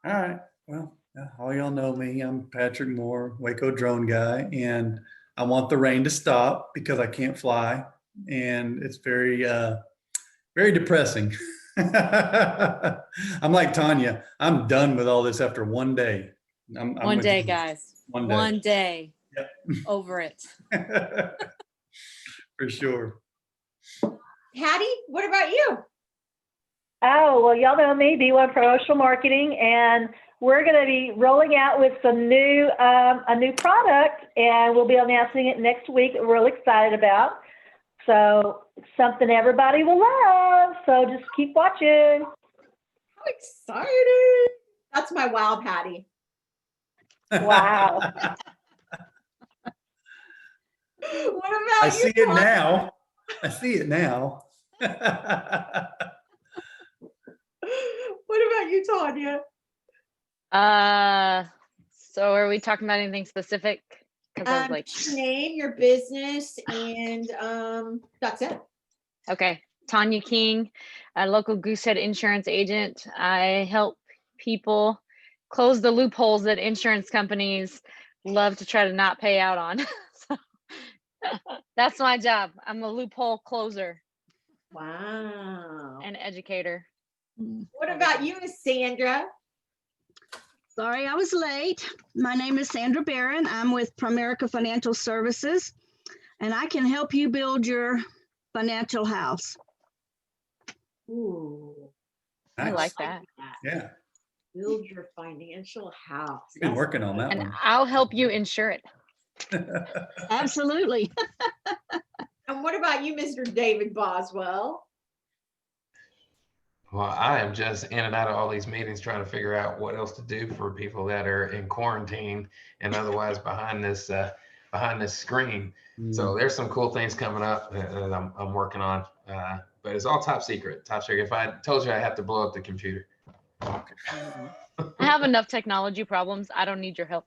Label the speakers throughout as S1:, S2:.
S1: All right. Well, all y'all know me. I'm Patrick Moore, Waco drone guy, and I want the rain to stop because I can't fly, and it's very depressing. I'm like Tanya. I'm done with all this after one day.
S2: One day, guys.
S1: One day.
S2: One day.
S1: Yep.
S2: Over it.
S1: For sure.
S3: Hattie, what about you?
S4: Oh, well, y'all know me, B1 Promotional Marketing, and we're going to be rolling out with some new, a new product, and we'll be announcing it next week. We're really excited about. So something everybody will love. So just keep watching.
S3: How excited. That's my wow, Patty.
S4: Wow.
S3: What about
S1: I see it now. I see it now.
S3: What about you, Tanya?
S2: So are we talking about anything specific? I was like,
S3: Your name, your business, and that's it.
S2: Okay. Tanya King, a local Goosehead insurance agent. I help people close the loopholes that insurance companies love to try to not pay out on. So, that's my job. I'm a loophole closer.
S3: Wow.
S2: And educator.
S3: What about you, Miss Sandra?
S5: Sorry, I was late. My name is Sandra Barron. I'm with Primerica Financial Services, and I can help you build your financial house.
S3: Ooh.
S1: Nice.
S2: I like that.
S1: Yeah.
S3: Build your financial house.
S1: You've been working on that
S2: And
S1: one.
S2: I'll help you insure it.
S5: Absolutely.
S3: And what about you, Mr. David Boswell?
S6: Well, I am just in and out of all these meetings trying to figure out what else to do for people that are in quarantine and otherwise behind this screen. So there's some cool things coming up that I'm working on, but it's all top secret. Top secret. If I told you, I have to blow up the computer.
S2: I have enough technology problems. I don't need your help.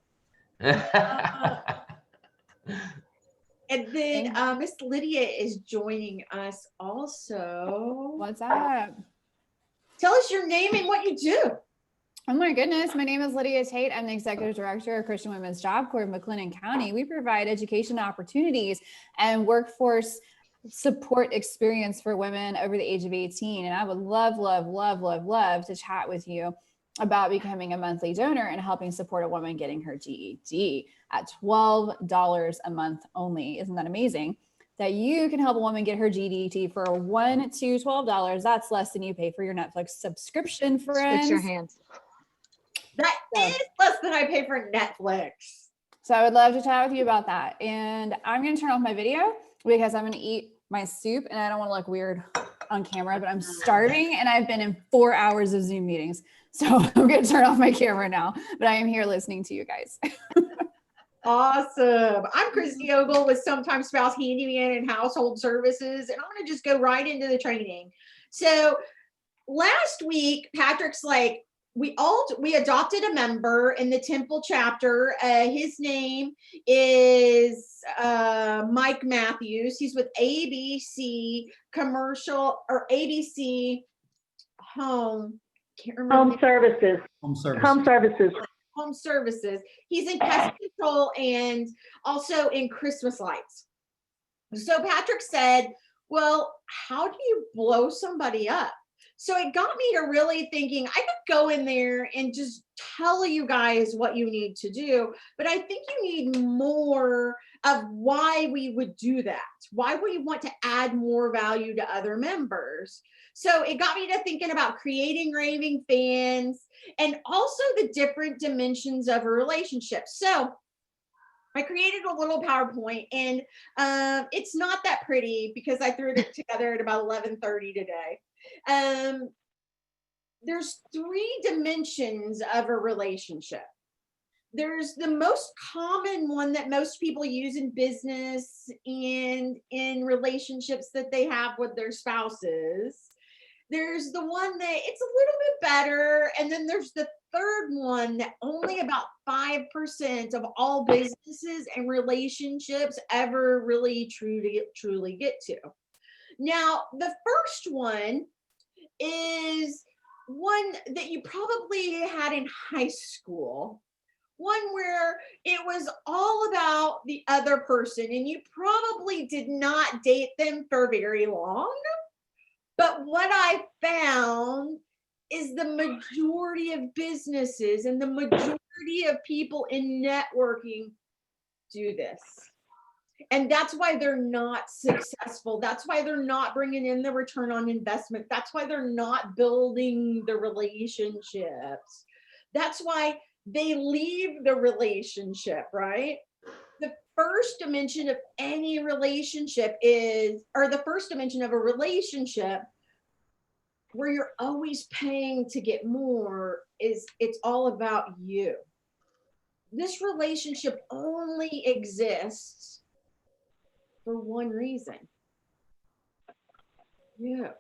S3: And then Miss Lydia is joining us also.
S7: What's up?
S3: Tell us your name and what you do.
S7: Oh my goodness. My name is Lydia Tate. I'm the Executive Director of Christian Women's Job Corps of McLennan County. We provide education opportunities and workforce support experience for women over the age of 18. And I would love to chat with you about becoming a monthly donor and helping support a woman getting her GED at $12 a month only. Isn't that amazing? That you can help a woman get her GED for $1 to $12. That's less than you pay for your Netflix subscription, friends.
S2: Switch your hands.
S3: That is less than I pay for Netflix.
S7: So I would love to chat with you about that. And I'm going to turn off my video because I'm going to eat my soup and I don't want to look weird on camera, but I'm starving and I've been in 4 hours of Zoom meetings. So I'm going to turn off my camera now, but I am here listening to you guys.
S3: Awesome. I'm Christy Ogle with Sometime Spouse Handyman and Household Services, and I'm going to just go right into the training. So last week, Patrick's like, we adopted a member in the Temple chapter. His name is Mike Matthews. He's with ABC Commercial or ABC Home. Can't remember.
S4: Home Services.
S1: Home service.
S4: Home Services.
S3: Home Services. He's in pest control and also in Christmas lights. So Patrick said, well, how do you blow somebody up? So it got me to really thinking I could go in there and just tell you guys what you need to do, but I think you need more of why we would do that, why we want to add more value to other members. So it got me to thinking about creating raving fans and also the different dimensions of a relationship. So I created a little PowerPoint and it's not that pretty because I threw it together at about 11:30 today. There's 3 dimensions of a relationship. There's the most common one that most people use in business and in relationships that they have with their spouses. There's the one that it's a little bit better. And then there's the third one that only about 5% of all businesses and relationships ever really truly get to. Now, the first one is one that you probably had in high school, one where it was all about the other person and you probably did not date them for very long. But what I found is the majority of businesses and the majority of people in networking do this. And that's why they're not successful. That's why they're not bringing in the return on investment. That's why they're not building the relationships. That's why they leave the relationship, right? The first dimension of any relationship is, or the first dimension of a relationship where you're always paying to get more, is it's all about you. This relationship only exists for one reason. Yeah.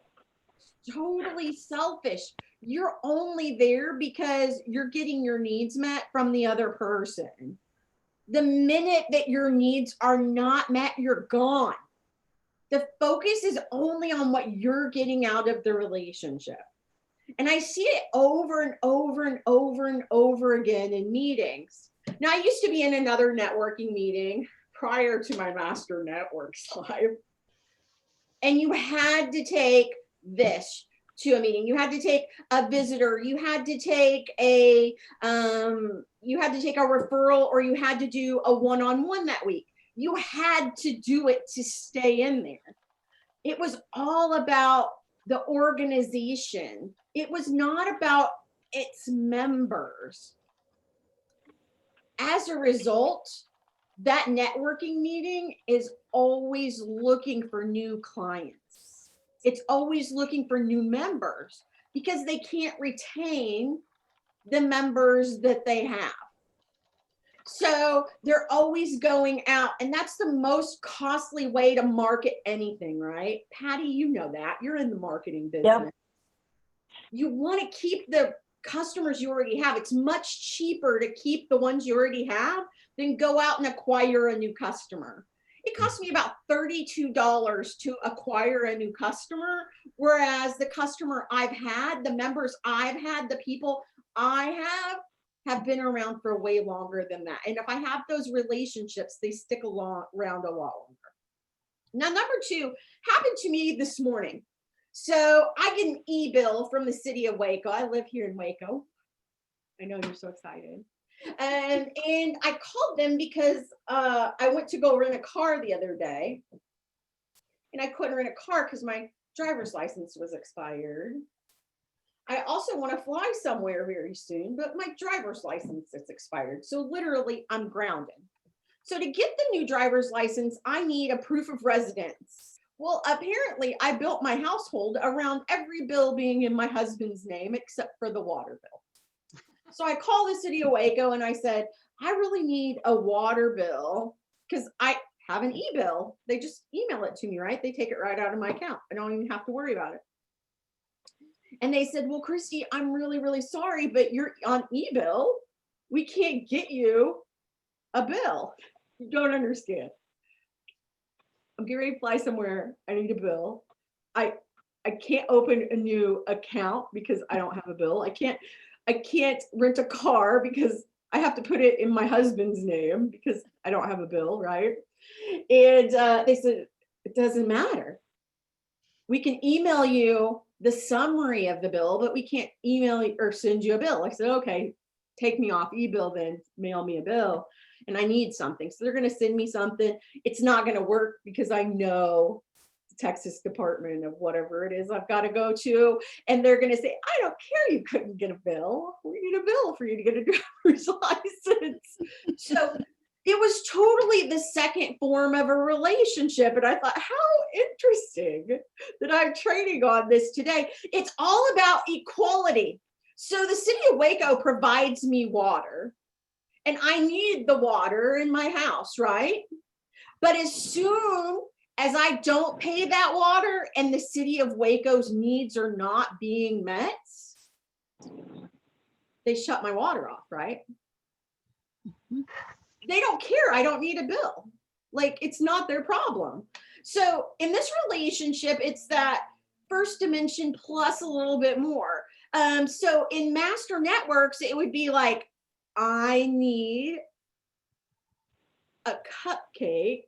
S3: Totally selfish. You're only there because you're getting your needs met from the other person. The minute that your needs are not met, you're gone. The focus is only on what you're getting out of the relationship. And I see it over and over and over and over again in meetings. Now, I used to be in another networking meeting prior to my Master Networks Live. And you had to take this to a meeting. You had to take a visitor. You had to take a referral, or you had to do a one-on-one that week. You had to do it to stay in there. It was all about the organization. It was not about its members. As a result, that networking meeting is always looking for new clients. It's always looking for new members because they can't retain the members that they have. So they're always going out, and that's the most costly way to market anything, right? Patty, you know that. You're in the marketing business.
S4: Yep.
S3: You want to keep the customers you already have. It's much cheaper to keep the ones you already have than go out and acquire a new customer. It costs me about $32 to acquire a new customer, whereas the customer I've had, the members I've had, the people I have been around for way longer than that. And if I have those relationships, they stick around a lot longer. Now, number two happened to me this morning. So I get an e-bill from the city of Waco. I live here in Waco. I know you're so excited. And I called them because I went to go rent a car the other day. And I couldn't rent a car because my driver's license was expired. I also want to fly somewhere very soon, but my driver's license is expired. So literally, I'm grounded. So to get the new driver's license, I need a proof of residence. Well, apparently, I built my household around every bill being in my husband's name, except for the water bill. So I called the city of Waco and I said, I really need a water bill because I have an e-bill. They just email it to me, right? They take it right out of my account. I don't even have to worry about it. And they said, well, Christy, I'm really, really sorry, but you're on e-bill. We can't get you a bill. You don't understand. I'm getting ready to fly somewhere. I need a bill. I can't open a new account because I don't have a bill. I can't rent a car because I have to put it in my husband's name because I don't have a bill, right? And they said, it doesn't matter. We can email you the summary of the bill, but we can't email or send you a bill. I said, okay, take me off e-bill then, mail me a bill. And I need something. So they're going to send me something. It's not going to work because I know the Texas Department of whatever it is I've got to go to. And they're going to say, I don't care, you couldn't get a bill. We need a bill for you to get a driver's license. So it was totally the second form of a relationship. And I thought, how interesting that I'm training on this today. It's all about equality. So the city of Waco provides me water. And I need the water in my house, right? But as soon as I don't pay that water and the city of Waco's needs are not being met, they shut my water off, right? They don't care. I don't need a bill. Like, it's not their problem. So in this relationship, it's that first dimension plus a little bit more. So in master networks, it would be like, I need a cupcake.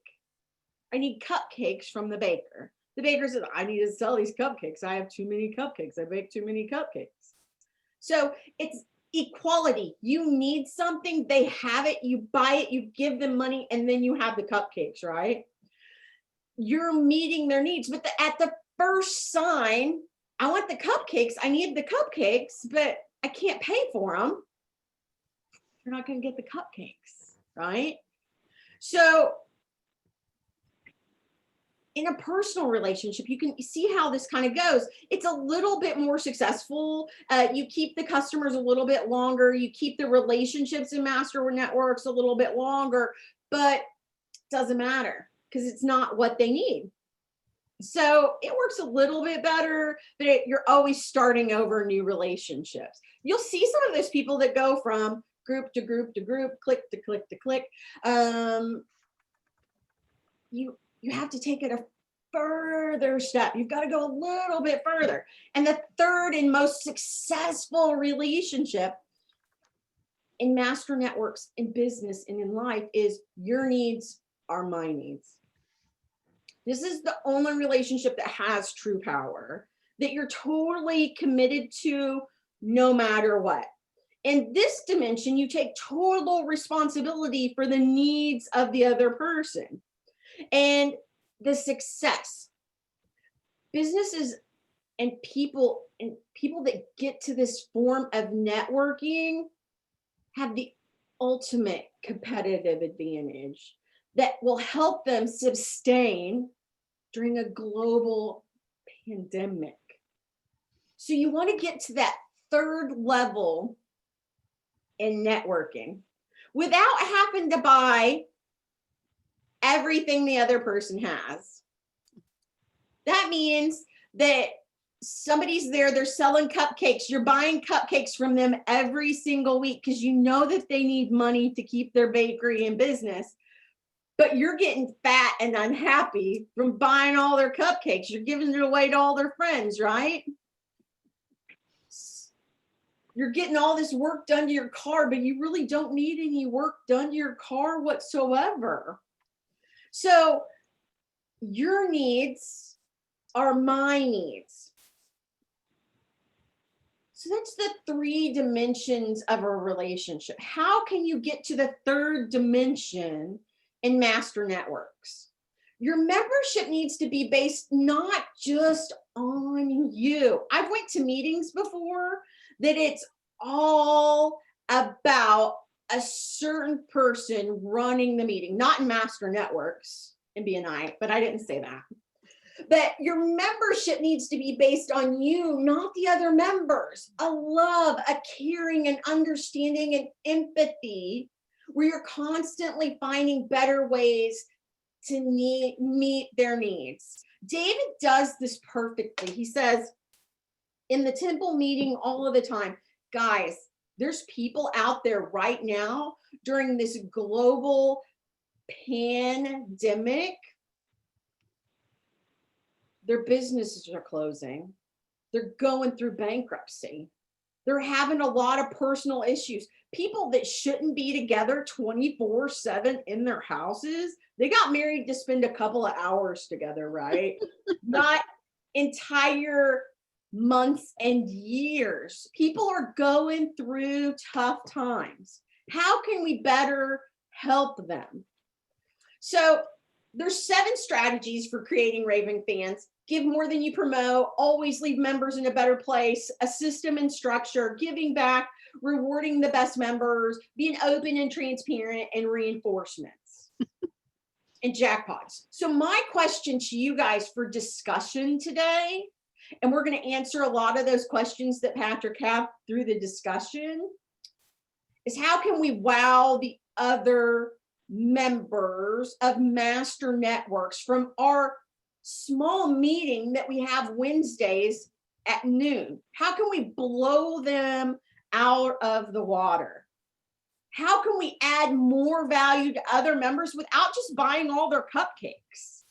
S3: I need cupcakes from the baker. The baker says, I need to sell these cupcakes. I have too many cupcakes. I bake too many cupcakes. So it's equality. You need something, they have it, you buy it, you give them money, and then you have the cupcakes, right? You're meeting their needs. But at the first sign, I want the cupcakes, I need the cupcakes, but I can't pay for them. You're not going to get the cupcakes, right? So in a personal relationship, you can see how this kind of goes. It's a little bit more successful. You keep the customers a little bit longer. You keep the relationships in master networks a little bit longer, but it doesn't matter because it's not what they need. So it works a little bit better, but you're always starting over new relationships. You'll see some of those people that go from group to group to group, click to click to click. You have to take it a further step. You've got to go a little bit further. And the third and most successful relationship in master networks, in business, and in life is your needs are my needs. This is the only relationship that has true power, that you're totally committed to no matter what. In this dimension, you take total responsibility for the needs of the other person. And the success, businesses and people that get to this form of networking have the ultimate competitive advantage that will help them sustain during a global pandemic. So you want to get to that third level in networking without having to buy everything the other person has. That means that somebody's there, they're selling cupcakes. You're buying cupcakes from them every single week because you know that they need money to keep their bakery in business, but you're getting fat and unhappy from buying all their cupcakes. You're giving it away to all their friends, right? You're getting all this work done to your car, but you really don't need any work done to your car whatsoever. So your needs are my needs. So that's the 3 dimensions of a relationship. How can you get to the third dimension in master networks? Your membership needs to be based not just on you. I've went to meetings before that it's all about a certain person running the meeting, not in master networks in BNI, but I didn't say that. But your membership needs to be based on you, not the other members. A love, a caring, and understanding and empathy, where you're constantly finding better ways to meet their needs. David does this perfectly. He says in the temple meeting all of the time, guys, there's people out there right now during this global pandemic. Their businesses are closing. They're going through bankruptcy. They're having a lot of personal issues. People that shouldn't be together 24/7 in their houses, they got married to spend a couple of hours together, right? Not entire months and years. People are going through tough times. How can we better help them? So there's 7 strategies for creating raving fans. Give more than you promote, always leave members in a better place, a system and structure, giving back, rewarding the best members, being open and transparent, and reinforcements and jackpots. So my question to you guys for discussion today, and we're going to answer a lot of those questions that Patrick had through the discussion, is how can we wow the other members of master networks from our small meeting that we have Wednesdays at noon? How can we blow them out of the water? How can we add more value to other members without just buying all their cupcakes,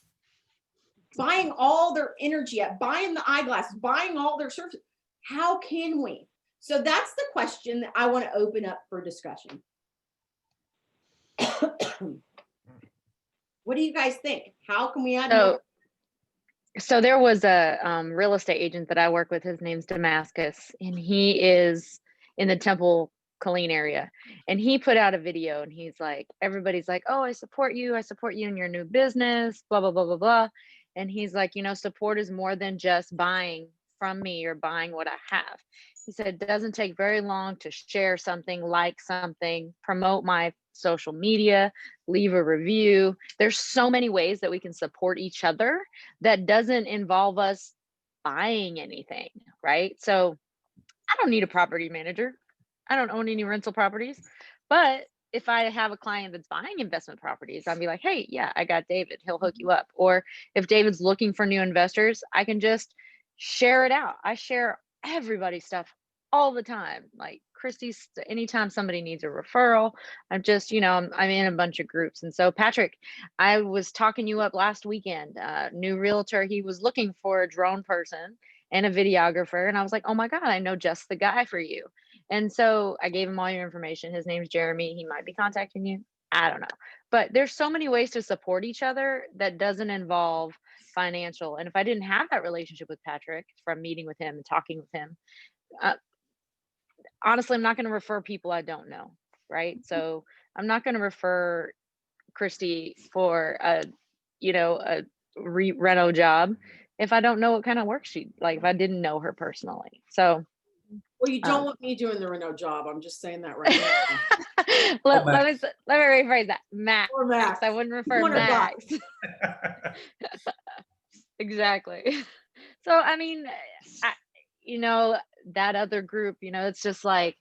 S3: buying all their energy up, buying the eyeglasses, buying all their services? How can we? So that's the question that I want to open up for discussion. What do you guys think? How can we add more?
S2: So there was a real estate agent that I work with. His name's Damascus, and he is in the Temple, Colleen area. And he put out a video, and he's like, everybody's like, oh, I support you in your new business, blah, blah, blah, blah, blah. And he's like, you know, support is more than just buying from me or buying what I have. He said, it doesn't take very long to share something, like something, promote my social media, leave a review. There's so many ways that we can support each other that doesn't involve us buying anything, right? So I don't need a property manager. I don't own any rental properties. But if I have a client that's buying investment properties, I'll be like, hey, yeah, I got David. He'll hook you up. Or if David's looking for new investors, I can just share it out. I share everybody's stuff all the time. Like Christy's, anytime somebody needs a referral, I'm just, you know, I'm in a bunch of groups. And so Patrick, I was talking you up last weekend, new realtor. He was looking for a drone person and a videographer. And I was like, oh my God, I know just the guy for you. And so I gave him all your information. His name's Jeremy. He might be contacting you. I don't know. But there's so many ways to support each other that doesn't involve financial. And if I didn't have that relationship with Patrick from meeting with him and talking with him, honestly, I'm not going to refer people I don't know. Right. So I'm not going to refer Christy for a reno job if I don't know what kind of work she, like if I didn't know her personally. So
S3: well, you don't want me doing the reno job. I'm just saying that right now.
S2: let me rephrase that. Max.
S3: Or Max.
S2: I wouldn't refer Max. Exactly. So I mean, that other group, it's just like,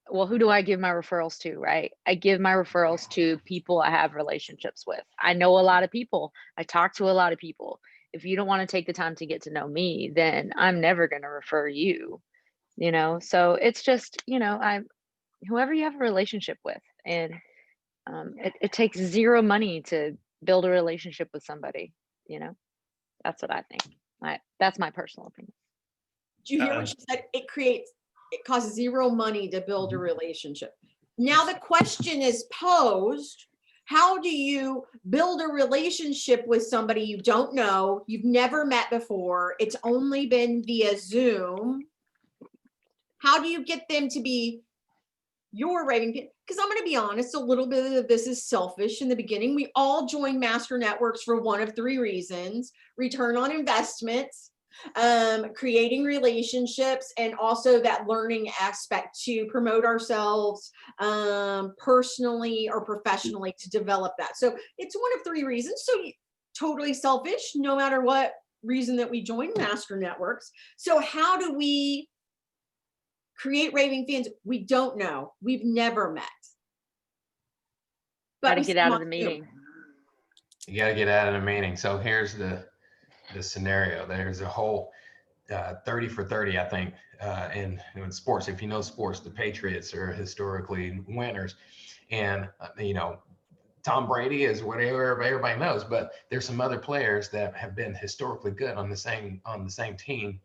S2: well, who do I give my referrals to, right? I give my referrals to people I have relationships with. I know a lot of people. I talk to a lot of people. If you don't want to take the time to get to know me, then I'm never going to refer you, So it's just, whoever you have a relationship with. And it takes zero money to build a relationship with somebody, That's what I think. That's my personal opinion.
S3: Did you hear what she said? It costs zero money to build a relationship. Now the question is posed, how do you build a relationship with somebody you don't know, you've never met before, it's only been via Zoom? How do you get them to be your raving fan? Because I'm going to be honest, a little bit of this is selfish in the beginning. We all joined Master Networks for one of three reasons: return on investments, creating relationships, and also that learning aspect to promote ourselves personally or professionally, to develop that. So it's one of three reasons. So totally selfish, no matter what reason that we join Master Networks. So how do we create raving fans we don't know, we've never met?
S2: Got to get out of the meeting.
S6: You got to get out of the meeting. So here's the scenario. There's a whole 30 for 30, I think, in sports. If you know sports, the Patriots are historically winners, and Tom Brady is whatever everybody knows. But there's some other players that have been historically good on the same team,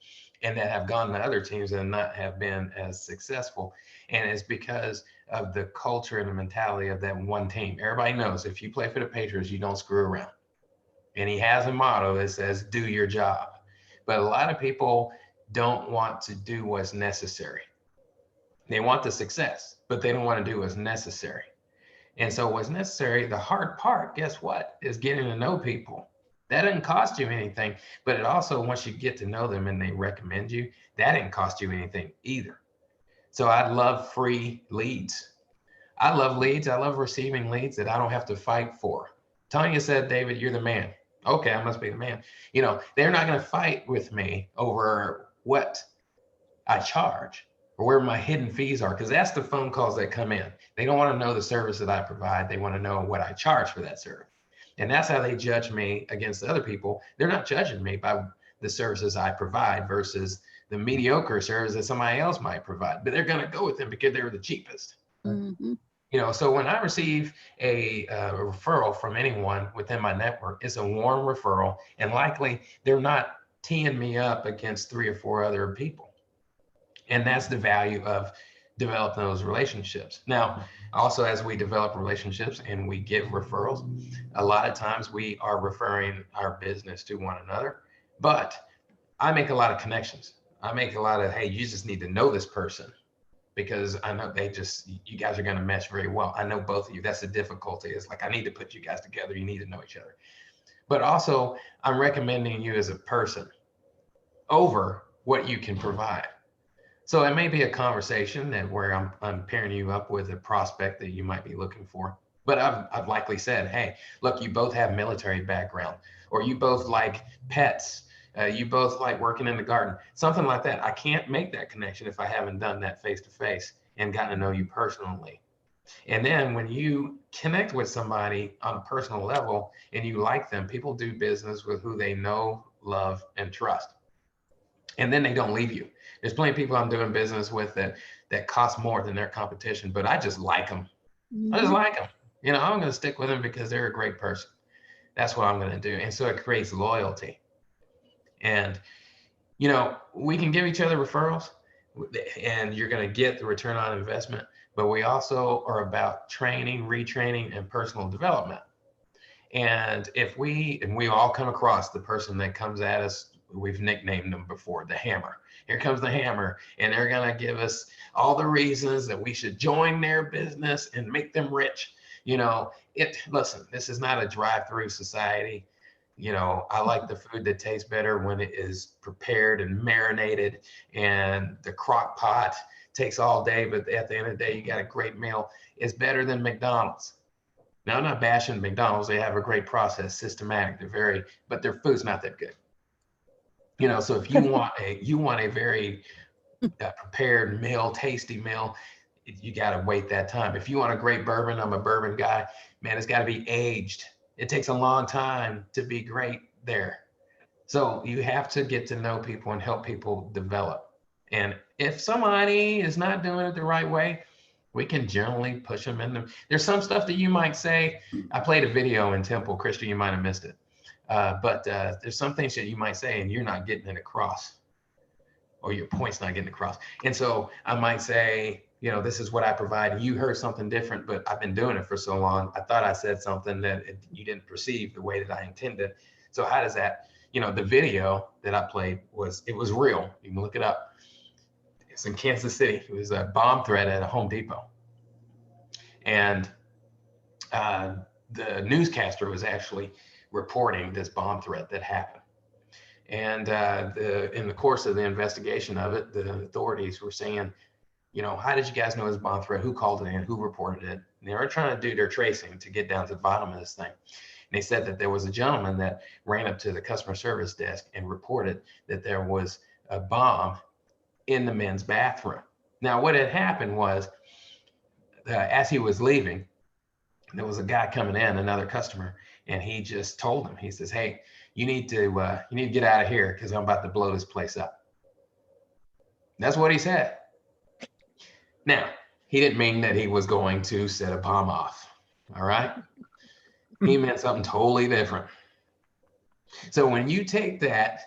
S6: and that have gone to other teams and not have been as successful. And it's because of the culture and the mentality of that one team. Everybody knows if you play for the Patriots, you don't screw around. And he has a motto that says, do your job. But a lot of people don't want to do what's necessary. They want the success, but they don't want to do what's necessary. And so what's necessary, the hard part, guess what, is getting to know people. That doesn't cost you anything, but it also, once you get to know them and they recommend you, that didn't cost you anything either. So I love free leads. I love leads. I love receiving leads that I don't have to fight for. Tanya said, David, you're the man. Okay, I must be the man. They're not going to fight with me over what I charge or where my hidden fees are, because that's the phone calls that come in. They don't want to know the service that I provide. They want to know what I charge for that service. And that's how they judge me against other people. They're not judging me by the services I provide versus the mediocre service that somebody else might provide, but they're going to go with them because they're the cheapest.
S5: Mm-hmm.
S6: So when I receive a referral from anyone within my network, it's a warm referral, and likely they're not teeing me up against 3 or 4 other people. And that's the value of developing those relationships. Now, also, as we develop relationships and we give referrals, a lot of times we are referring our business to one another, but I make a lot of connections. I make a lot of, hey, you just need to know this person because I know you guys are going to mesh very well. I know both of you. That's the difficulty. It's like, I need to put you guys together. You need to know each other. But also, I'm recommending you as a person over what you can provide. So it may be a conversation where I'm pairing you up with a prospect that you might be looking for. But I've likely said, hey, look, you both have military background, or you both like pets. You both like working in the garden, something like that. I can't make that connection if I haven't done that face to face and gotten to know you personally. And then when you connect with somebody on a personal level and you like them, people do business with who they know, love, and trust. And then they don't leave you. There's plenty of people I'm doing business with that cost more than their competition, but I just like them. I just like them. You know, I'm going to stick with them because they're a great person. That's what I'm going to do. And so it creates loyalty. And, you know, we can give each other referrals and you're going to get the return on investment, but we also are about training, retraining, and personal development. And we all come across the person that comes at us, we've nicknamed them before, the hammer. Here comes the hammer, and they're going to give us all the reasons that we should join their business and make them rich. You know, listen, this is not a drive-through society. You know, I like the food that tastes better when it is prepared and marinated, and the crock pot takes all day, but at the end of the day, you got a great meal. It's better than McDonald's. Now, I'm not bashing McDonald's. They have a great process, systematic. But their food's not that good. You know, so if you want a very prepared meal, tasty meal, you got to wait that time. If you want a great bourbon, I'm a bourbon guy, man, it's got to be aged. It takes a long time to be great there. So you have to get to know people and help people develop. And if somebody is not doing it the right way, we can generally push them in. There's some stuff that you might say. I played a video in Temple, Christian, you might have missed it. But there's some things that you might say and you're not getting it across, or your point's not getting across. And so I might say, you know, this is what I provide. You heard something different, but I've been doing it for so long. I thought I said something that you didn't perceive the way that I intended. So how does that, you know, the video that I played was real. You can look it up. It's in Kansas City. It was a bomb threat at a Home Depot. And the newscaster was actually reporting this bomb threat that happened. And in the course of the investigation of it, the authorities were saying, you know, how did you guys know it was a bomb threat? Who called it in? Who reported it? And they were trying to do their tracing to get down to the bottom of this thing. And they said that there was a gentleman that ran up to the customer service desk and reported that there was a bomb in the men's bathroom. Now, what had happened was, as he was leaving, there was a guy coming in, another customer, and he just told him, he says, hey, you need to get out of here because I'm about to blow this place up. That's what he said. Now, he didn't mean that he was going to set a bomb off. All right. He meant something totally different. So when you take that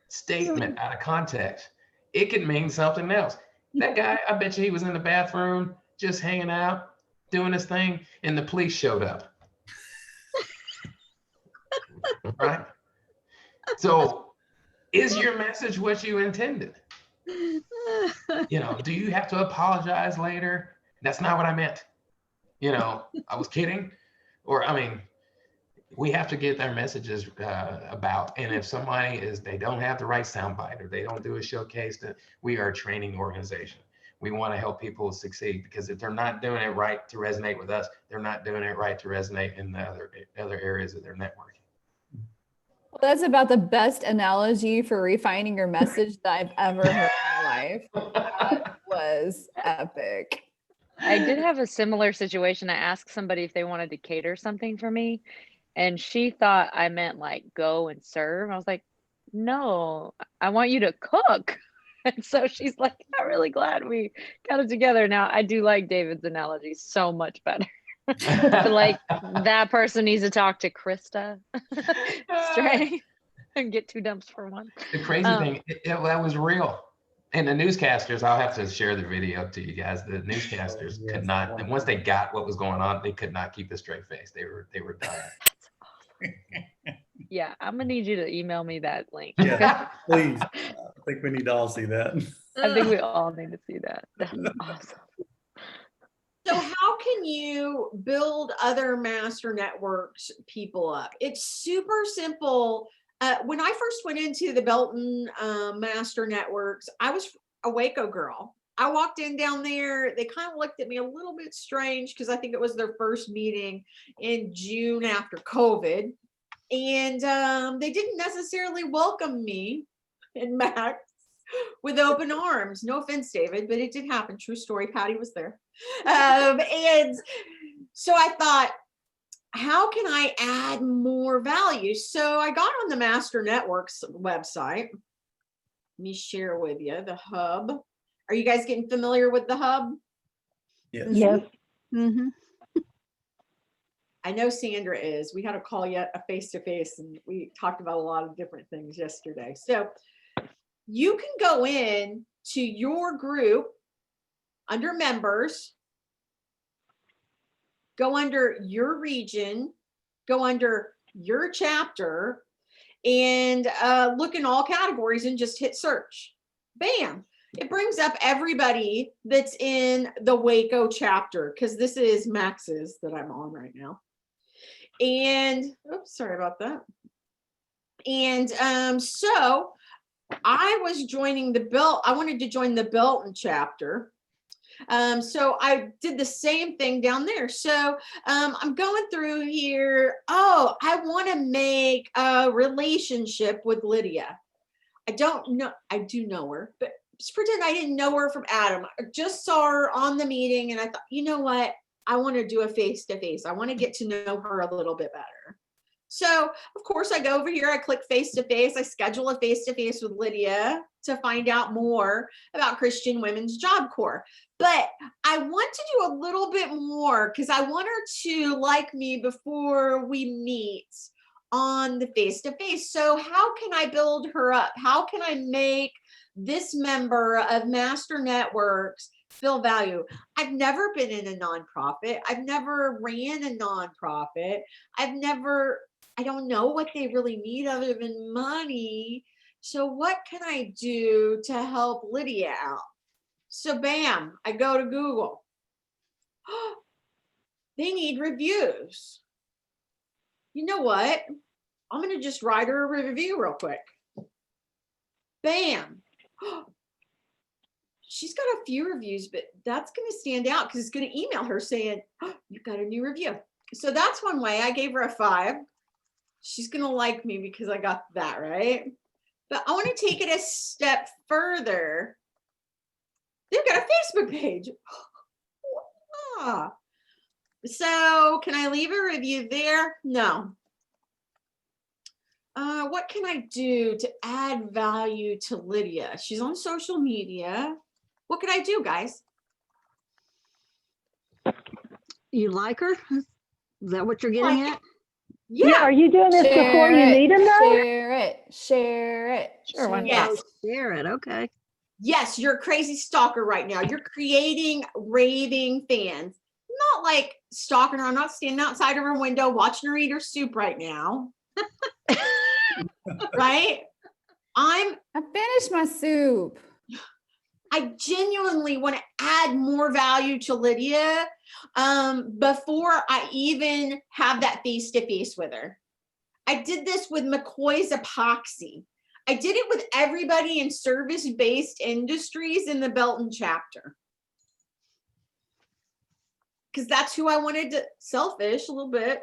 S6: statement out of context, it could mean something else. That guy, I bet you he was in the bathroom just hanging out, doing his thing, and the police showed up. Right? So is your message what you intended? You know, do you have to apologize later? That's not what I meant. You know, I was kidding. Or, I mean, we have to get their messages about. And if somebody they don't have the right soundbite or they don't do a showcase, we are a training organization. We want to help people succeed, because if they're not doing it right to resonate with us, they're not doing it right to resonate in the other areas of their networking.
S7: Well, that's about the best analogy for refining your message that I've ever heard in my life. That was epic.
S2: I did have a similar situation. I asked somebody if they wanted to cater something for me, and she thought I meant like go and serve. I was like, no, I want you to cook. And so she's like, I'm really glad we got it together. Now, I do like David's analogy so much better. But like, that person needs to talk to Krista straight and get two dumps for one.
S6: The crazy thing, that was real. And the newscasters, I'll have to share the video to you guys. The newscasters
S1: Yes,
S6: could not, and once they got what was going on, they could not keep a straight face. They were done.
S2: Yeah, I'm gonna need you to email me that link.
S1: Yeah, please. I think we need to all see that.
S2: I think we all need to see that. That's awesome.
S3: So how can you build other master networks people up? It's super simple. When I first went into the Belton master networks, I was a Waco girl. I walked in down there. They kind of looked at me a little bit strange because I think it was their first meeting in June after COVID. And they didn't necessarily welcome me and Max with open arms. No offense, David, but it did happen. True story. Patty was there. And so I thought, how can I add more value? So I got on the Master Networks website. Let me share with you the hub. Are you guys getting familiar with the hub?
S1: Yes.
S4: Yes.
S5: Mm-hmm.
S3: I know Sandra is. We had a call yet, a face-to-face, and we talked about a lot of different things yesterday. So you can go in to your group under members, go under your region, go under your chapter, and look in all categories and just hit search. Bam. It brings up everybody that's in the Waco chapter, because this is Max's that I'm on right now. And oops, sorry about that. And so I was joining I wanted to join the Belton chapter. So I did the same thing down there. So I'm going through here. Oh, I want to make a relationship with Lydia. I don't know. I do know her, but just pretend I didn't know her from Adam. I just saw her on the meeting and I thought, you know what? I want to do a face-to-face. I want to get to know her a little bit better. So of course I go over here, I click face-to-face, I schedule a face-to-face with Lydia to find out more about Christian Women's Job Corps. But I want to do a little bit more because I want her to like me before we meet on the face-to-face. So how can I build her up? How can I make this member of Master Networks feel value? I've never been in a nonprofit. I've never ran a nonprofit. I don't know what they really need other than money. So what can I do to help Lydia out? So bam, I go to Google. They need reviews. You know what? I'm going to just write her a review real quick. Bam. She's got a few reviews, but that's going to stand out because it's going to email her saying, oh, you've got a new review. So that's one way. I gave her a 5. She's going to like me because I got that, right? But I want to take it a step further. They've got a Facebook page. Ah. So can I leave a review there? No. What can I do to add value to Lydia? She's on social media. What can I do, guys?
S5: You like her? Is that what you're getting at?
S3: Yeah.
S4: Are you doing this before you meet him though?
S7: Share it. Share it.
S2: Sure, why not?
S3: Yes.
S5: Share it. Okay.
S3: Yes, you're a crazy stalker right now. You're creating raving fans. Not like stalking her. I'm not standing outside of her window watching her eat her soup right now. Right?
S7: I finished my soup.
S3: I genuinely want to add more value to Lydia before I even have that face-to-face with her. I did this with McCoy's Epoxy. I did it with everybody in service-based industries in the Belton chapter. Because that's who I wanted to, selfish a little bit.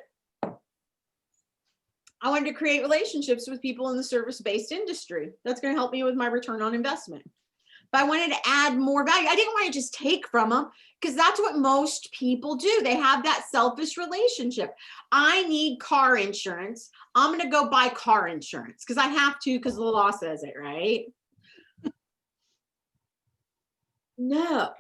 S3: I wanted to create relationships with people in the service-based industry. That's going to help me with my return on investment. But I wanted to add more value. I didn't want to just take from them because that's what most people do. They have that selfish relationship. I need car insurance. I'm going to go buy car insurance because I have to because the law says it, right? No,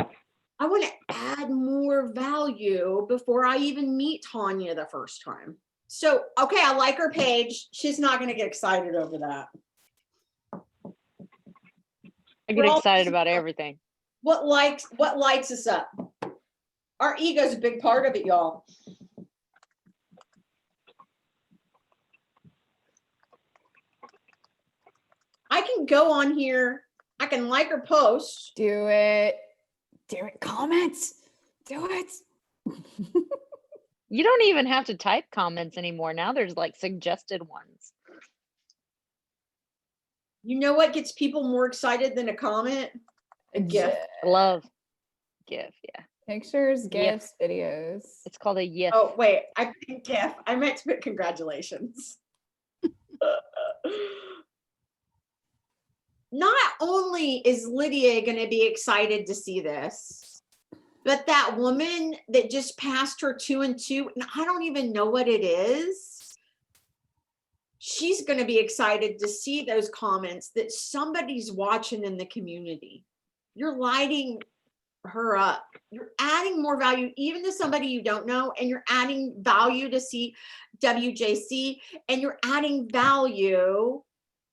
S3: I want to add more value before I even meet Tanya the first time. So, okay, I like her page. She's not going to get excited over that.
S2: I
S3: We're
S2: get
S3: all
S2: excited
S3: just-
S2: about everything.
S3: What lights us up? Our ego's a big part of it, y'all. I can go on here, I can like or post.
S7: Do it. Do it. Comments. Do it.
S2: You don't even have to type comments anymore. Now there's like suggested ones.
S3: You know what gets people more excited than a comment? A gift.
S2: Love. GIF, yeah.
S7: Pictures,
S2: Yeah.
S7: gifts, videos.
S2: It's called a GIF.
S3: Oh, wait, I think gift. I meant to put congratulations. Not only is Lydia going to be excited to see this, but that woman that just passed her 2 and 2, and I don't even know what it is. She's going to be excited to see those comments that somebody's watching in the community. You're lighting her up. You're adding more value even to somebody you don't know, and you're adding value to see WJC, and you're adding value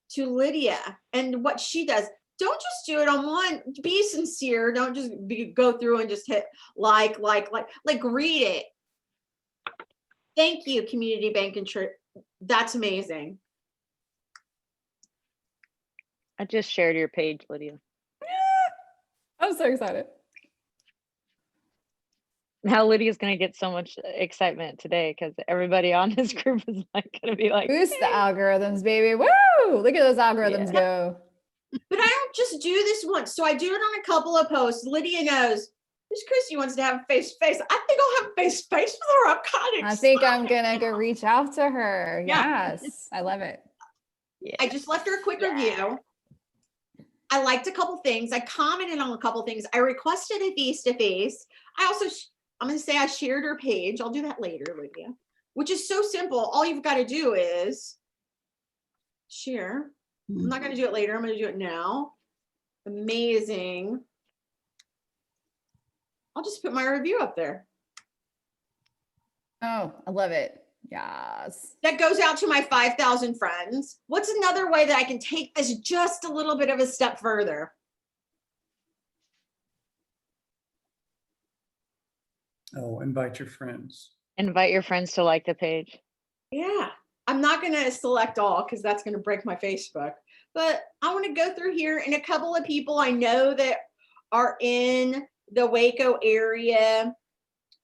S3: to Lydia and what she does. Don't just do it on one. Be sincere. Don't just go through and just hit like, read it. Thank you, Community Bank and Church. That's amazing.
S2: I just shared your page, Lydia.
S7: I'm so excited.
S2: Now Lydia's gonna get so much excitement today because everybody on this group is like gonna be like,
S7: Boost the algorithms, baby. Woo! Look at those algorithms go.
S3: But I don't just do this once. So I do it on a couple of posts. Lydia knows this Christy wants to have face-to-face. I think I'll have face-to-face with her. I'm kind of
S7: I think I'm gonna go reach out to her.
S3: Yeah.
S7: Yes, I love it.
S2: yeah.
S3: I just left her a quick review. I liked a couple things. I commented on a couple things. I requested a face-to-face. I also, I'm going to say I shared her page. I'll do that later, Lydia, which is so simple. All you've got to do is share. I'm not going to do it later. I'm going to do it now. Amazing. I'll just put my review up there.
S7: Oh, I love it. Yes.
S3: That goes out to my 5,000 friends. What's another way that I can take this just a little bit of a step further?
S1: Oh, invite your friends.
S2: Invite your friends to like the page.
S3: Yeah, I'm not going to select all because that's going to break my Facebook. But I want to go through here, and a couple of people I know that are in the Waco area.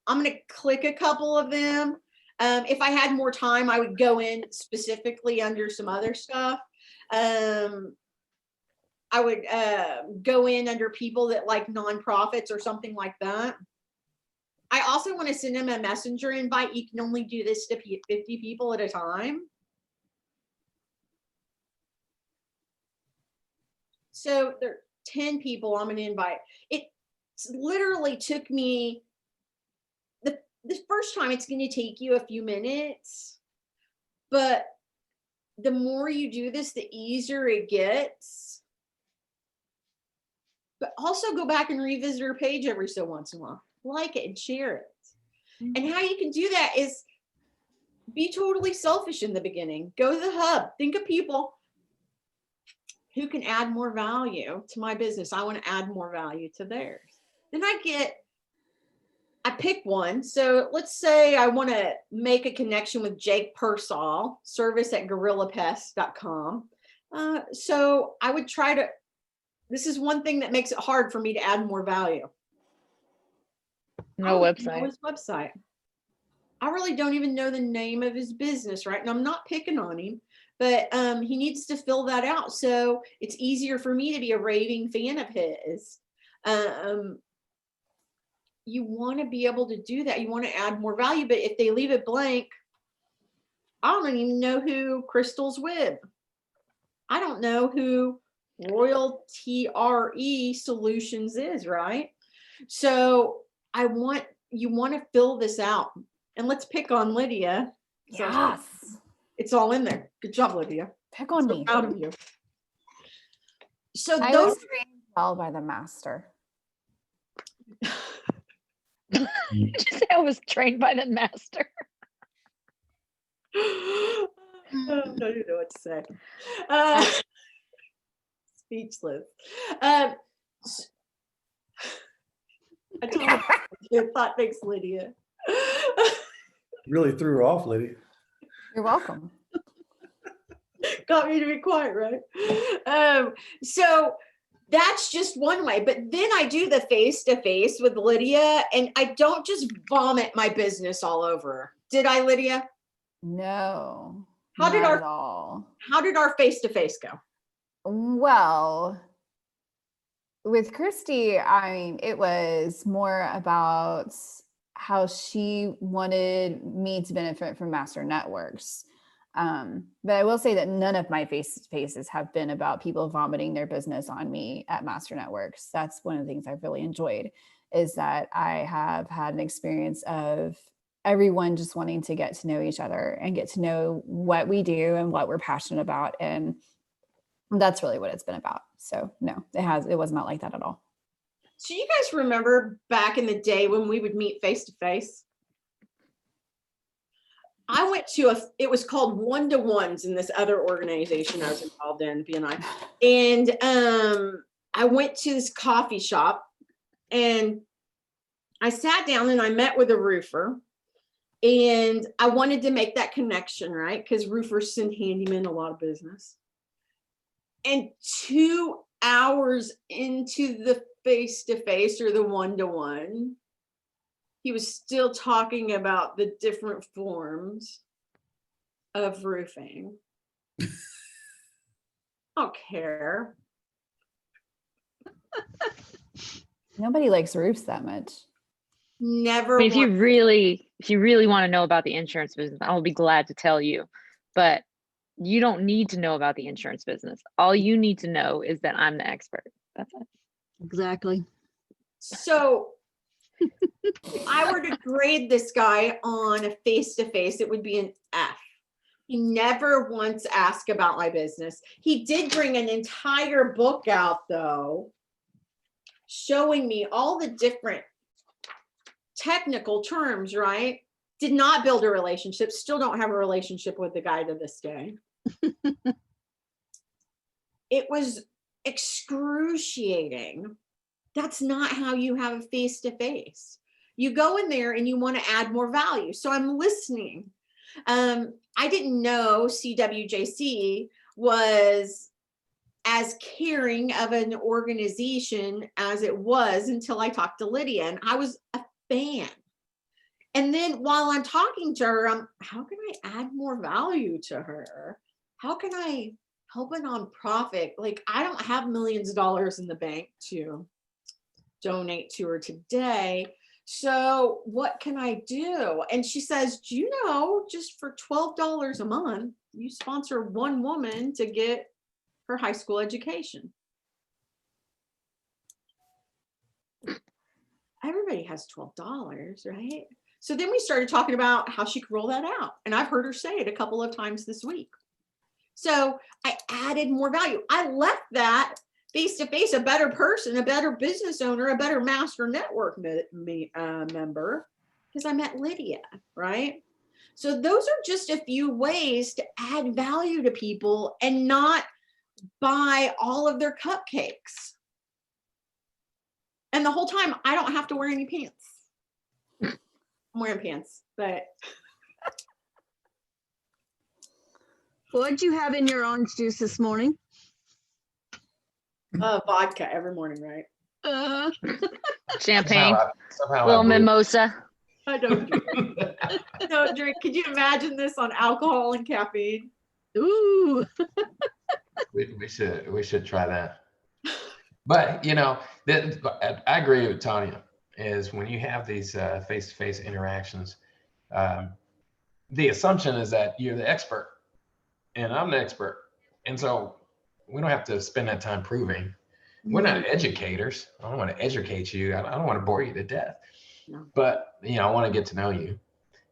S3: I'm going to click a couple of them. If I had more time, I would go in specifically under some other stuff. I would go in under people that like nonprofits or something like that. I also want to send them a messenger invite. You can only do this to 50 people at a time. So there are 10 people I'm going to invite. It literally took me, the first time it's going to take you a few minutes, but the more you do this, the easier it gets. But also go back and revisit your page every so once in a while. Like it and share it. And how you can do that is be totally selfish in the beginning. Go to the hub. Think of people who can add more value to my business. I want to add more value to theirs. Then I pick one. So let's say I want to make a connection with Jake Pearsall, service@gorillapest.com. So I would try to, this is one thing that makes it hard for me to add more value.
S2: No website.
S3: Know his website. I really don't even know the name of his business, right? And I'm not picking on him, but he needs to fill that out. So it's easier for me to be a raving fan of his. You want to be able to do that. You want to add more value, but if they leave it blank, I don't even know who Crystal's with. I don't know who Royal TRE Solutions is, right? So you want to fill this out, and let's pick on Lydia. So
S7: Yes.
S3: it's all in there. Good job, Lydia.
S7: Pick on
S3: So
S7: me.
S3: proud of you. So
S7: I
S3: those
S7: was trained well by the master.
S2: Just say I was trained by the master.
S3: I don't even know what to say. speechless. S- I told you, thought, thanks, Lydia.
S1: Really threw her off, Lydia.
S7: You're welcome.
S3: Got me to be quiet, right? So that's just one way. But then I do the face-to-face with Lydia, and I don't just vomit my business all over her. Did I, Lydia?
S7: No.
S3: How did
S7: not
S3: our-
S7: at all?
S3: How did our face-to-face go?
S7: Well, with Christy, I mean, it was more about how she wanted me to benefit from Master Networks. But I will say that none of my face-to-faces have been about people vomiting their business on me at Master Networks. That's one of the things I've really enjoyed, is that I have had an experience of everyone just wanting to get to know each other and get to know what we do and what we're passionate about. And that's really what it's been about. So no, it wasn't like that at all.
S3: So you guys remember back in the day when we would meet face-to-face? I went to it was called One-to-Ones in this other organization I was involved in, BNI. And I went to this coffee shop and I sat down and I met with a roofer. And I wanted to make that connection, right? Because roofers send handymen a lot of business. And 2 hours into the face-to-face or the one-to-one, he was still talking about the different forms of roofing. I don't care.
S7: Nobody likes roofs that much.
S3: Never.
S2: I mean, if you really want to know about the insurance business, I'll be glad to tell you. But you don't need to know about the insurance business. All you need to know is that I'm the expert. That's it.
S5: Exactly.
S3: So if I were to grade this guy on a face-to-face, it would be an F. He never once asked about my business. He did bring an entire book out, though, showing me all the different technical terms, right? Did not build a relationship. Still don't have a relationship with the guy to this day. It was excruciating. That's not how you have a face-to-face. You go in there and you want to add more value. So I'm listening. I didn't know CWJC was as caring of an organization as it was until I talked to Lydia, and I was a fan. And then while I'm talking to her, how can I add more value to her? How can I help a nonprofit? Like, I don't have millions of dollars in the bank to donate to her today. So what can I do? And she says, do you know, just for $12 a month, you sponsor one woman to get her high school education. Everybody has $12, right? So then we started talking about how she could roll that out. And I've heard her say it a couple of times this week. So I added more value. I left that face-to-face a better person, a better business owner, a better Master Network member, because I met Lydia, right? So those are just a few ways to add value to people and not buy all of their cupcakes. And the whole time, I don't have to wear any pants. I'm wearing pants, but.
S5: What'd you have in your orange juice this morning?
S3: Vodka every morning, right?
S2: Champagne,
S6: Somehow
S2: little
S6: I believe-
S2: mimosa.
S3: I don't drink. Don't drink. Could you imagine this on alcohol and caffeine?
S5: Ooh.
S6: we should try that. But you know, I agree with Tanya. Is when you have these face-to-face interactions, the assumption is that you're the expert, and I'm the expert, and so we don't have to spend that time proving. We're not educators. I don't want to educate you. I don't want to bore you to death.
S3: No.
S6: But you know, I want to get to know you.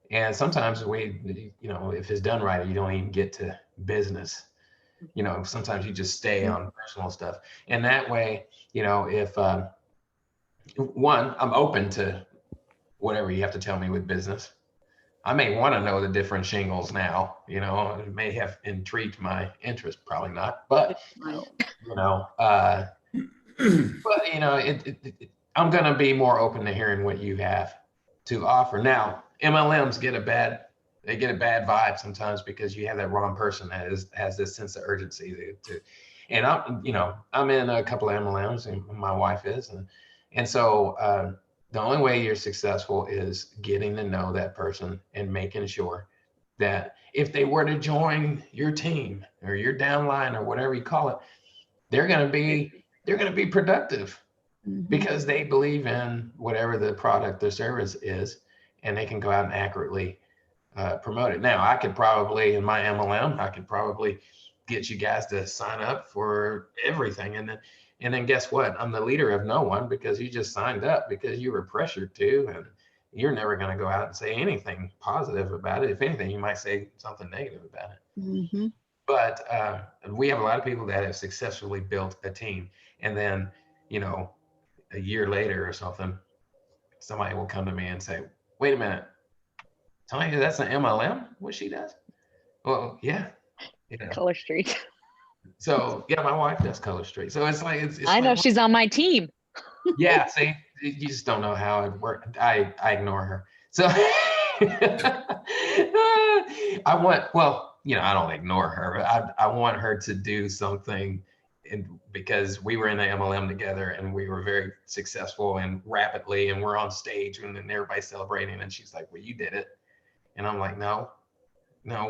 S6: And sometimes if it's done right, you don't even get to business. You know, sometimes you just stay on personal stuff. And that way, you know, if one, I'm open to whatever you have to tell me with business. I may want to know the different shingles now, it may have intrigued my interest, probably not, but, I'm going to be more open to hearing what you have to offer. Now, MLMs get a bad vibe sometimes because you have that wrong person that has this sense of urgency and I'm in a couple of MLMs, and my wife is, and so the only way you're successful is getting to know that person and making sure that if they were to join your team or your downline or whatever you call it, they're going to be productive because they believe in whatever the product or service is, and they can go out and accurately promote it. Now, I could probably, in my MLM, I could probably get you guys to sign up for everything. And then guess what? I'm the leader of no one because you just signed up because you were pressured to, and you're never going to go out and say anything positive about it. If anything, you might say something negative about it. But we have a lot of people that have successfully built a team. And then, a year later or something, somebody will come to me and say, wait a minute, Tanya, that's an MLM, what she does? Well, yeah.
S2: Color Street.
S6: So yeah, my wife does Color Street. So it's like,
S2: I know she's on my team.
S6: Yeah, see, you just don't know how it works. I ignore her. So I don't ignore her, but I want her to do something, because we were in the MLM together and we were very successful and rapidly, and we're on stage and then everybody's celebrating, and she's like, well, you did it. And I'm like, no,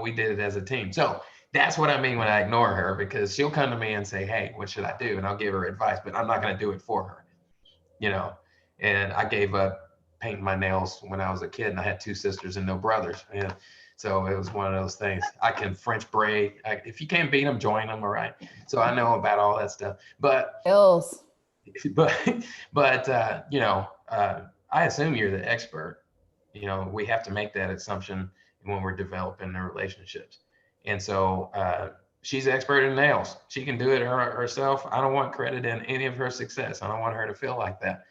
S6: we did it as a team. So that's what I mean when I ignore her, because she'll come to me and say, hey, what should I do? And I'll give her advice, but I'm not going to do it for her. And I gave up painting my nails when I was a kid, and I had 2 sisters and no brothers. And so it was one of those things. I can French braid. If you can't beat them, join them. All right. So I know about all that stuff, but I assume you're the expert. We have to make that assumption when we're developing the relationships. And so she's an expert in nails. She can do it herself. I don't want credit in any of her success. I don't want her to feel like that.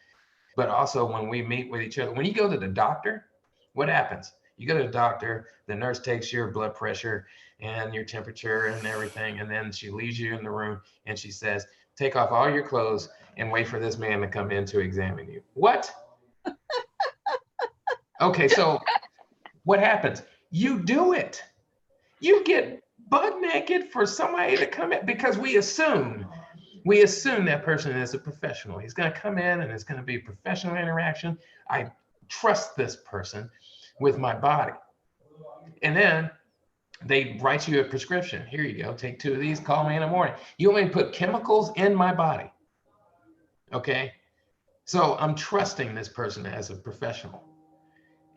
S6: But also, when we meet with each other, when you go to the doctor, what happens? You go to the doctor, the nurse takes your blood pressure and your temperature and everything, and then she leaves you in the room and she says, take off all your clothes and wait for this man to come in to examine you. What? Okay, so what happens? You do it. You get butt naked for somebody to come in, because we assume that person is a professional. He's going to come in and it's going to be a professional interaction. I trust this person with my body. And then they write you a prescription. Here you go. Take 2 of these. Call me in the morning. You want me to put chemicals in my body. Okay. So I'm trusting this person as a professional.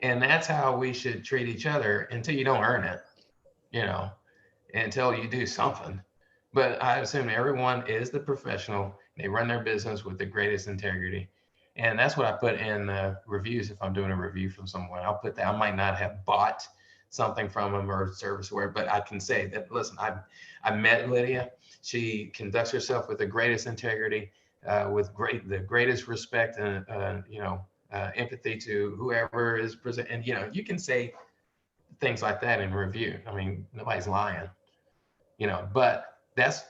S6: And that's how we should treat each other until you don't earn it, until you do something. But I assume everyone is the professional. They run their business with the greatest integrity. And that's what I put in reviews. If I'm doing a review from someone, I'll put that. I might not have bought something from them or serviceware, but I can say that, listen, I met Lydia. She conducts herself with the greatest integrity, with the greatest respect and, empathy to whoever is present. And, you can say things like that in review. I mean, nobody's lying, but that's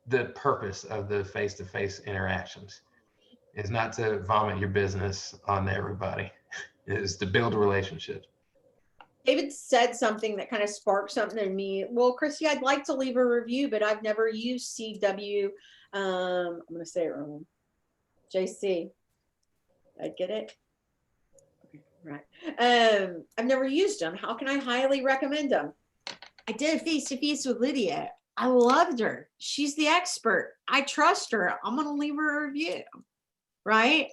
S6: the purpose of the face-to-face interactions, is not to vomit your business on everybody. It is to build relationships.
S3: David said something that kind of sparked something in me. Well, Chrissy, I'd like to leave a review, but I've never used CW. I'm going to say it wrong. JC. Did I get it? Okay, right. I've never used them. How can I highly recommend them? I did a face-to-face with Lydia. I loved her. She's the expert. I trust her. I'm going to leave her a review. Right?